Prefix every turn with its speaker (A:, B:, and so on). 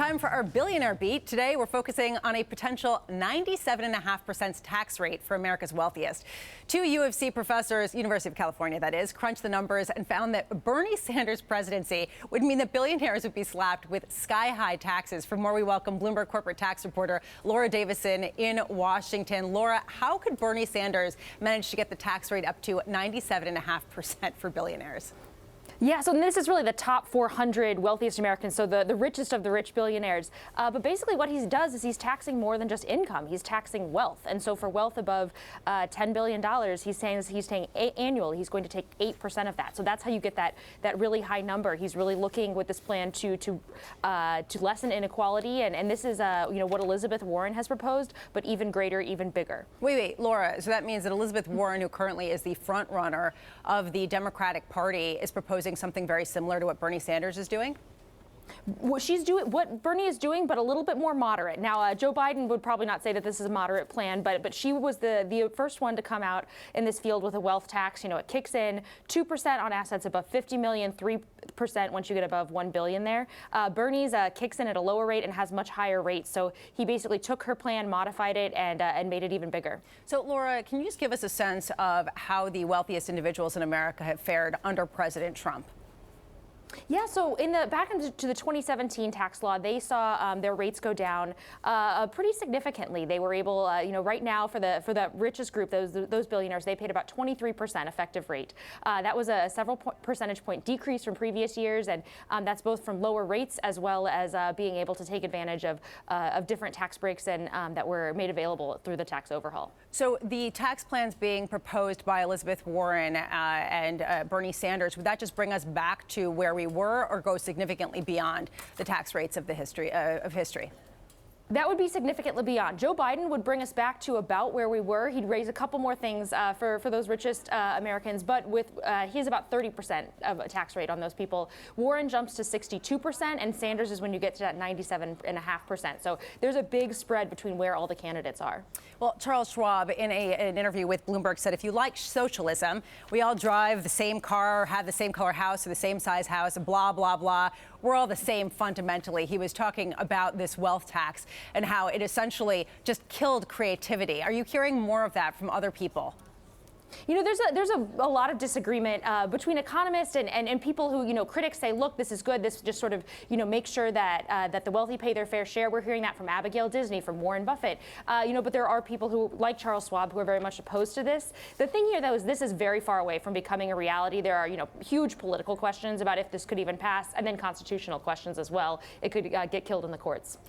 A: Time for our billionaire beat. Today, we're focusing on a potential 97.5% tax rate for America's wealthiest. Two U of C professors, University of California that is, crunched the numbers and found that Bernie Sanders' presidency would mean that billionaires would be slapped with sky-high taxes. For more, we welcome Bloomberg corporate tax reporter Laura Davison in Washington. Laura, how could Bernie Sanders manage to get the tax rate up to 97.5% for billionaires?
B: Yeah, so this is really the top 400 wealthiest Americans, so the richest of the rich billionaires. But basically what he does is he's taxing more than just income. He's taxing wealth. And so for wealth above $10 billion, he's saying annually he's going to take 8% of that. So that's how you get that really high number. He's really looking with this plan to lessen inequality. And this is what Elizabeth Warren has proposed, but even greater, even bigger.
A: Wait, Laura, so that means that Elizabeth Warren, who currently is the front runner of the Democratic Party, is proposing something very similar to what Bernie Sanders is doing?
B: What Bernie is doing, but a little bit more moderate. Now, Joe Biden would probably not say that this is a moderate plan, but she was the first one to come out in this field with a wealth tax. You know, it kicks in 2% on assets above 50 million, 3% once you get above 1 billion there. Bernie's kicks in at a lower rate and has much higher rates. So he basically took her plan, modified it, and made it even bigger. So,
A: Laura, can you just give us a sense of how the wealthiest individuals in America have fared under President Trump?
B: Yeah, so back into the 2017 tax law, they saw their rates go down pretty significantly. They were able, right now for the richest group, those billionaires, they paid about 23% effective rate. That was a several percentage point decrease from previous years, and that's both from lower rates as well as being able to take advantage of different tax breaks and that were made available through the tax overhaul.
A: So the tax plans being proposed by Elizabeth Warren and Bernie Sanders, would that just bring us back to where we were, or go significantly beyond the tax rates of history?
B: That would be significantly beyond. Joe Biden would bring us back to about where we were. He'd raise a couple more things for those richest Americans, but he has about 30% of a tax rate on those people. Warren jumps to 62%, and Sanders is when you get to that 97.5%. So there's a big spread between where all the candidates are.
A: Well, Charles Schwab, in an interview with Bloomberg, said if you like socialism, we all drive the same car, have the same color house, or the same size house, blah, blah, blah. We're all the same fundamentally. He was talking about this wealth tax and how it essentially just killed creativity. Are you hearing more of that from other people?
B: You know, there's a lot of disagreement between economists and people who, critics say, look, this is good. This just sort of, makes sure that that the wealthy pay their fair share. We're hearing that from Abigail Disney, from Warren Buffett. But there are people who, like Charles Schwab, who are very much opposed to this. The thing here, though, is this is very far away from becoming a reality. There are, huge political questions about if this could even pass, and then constitutional questions as well. It could get killed in the courts.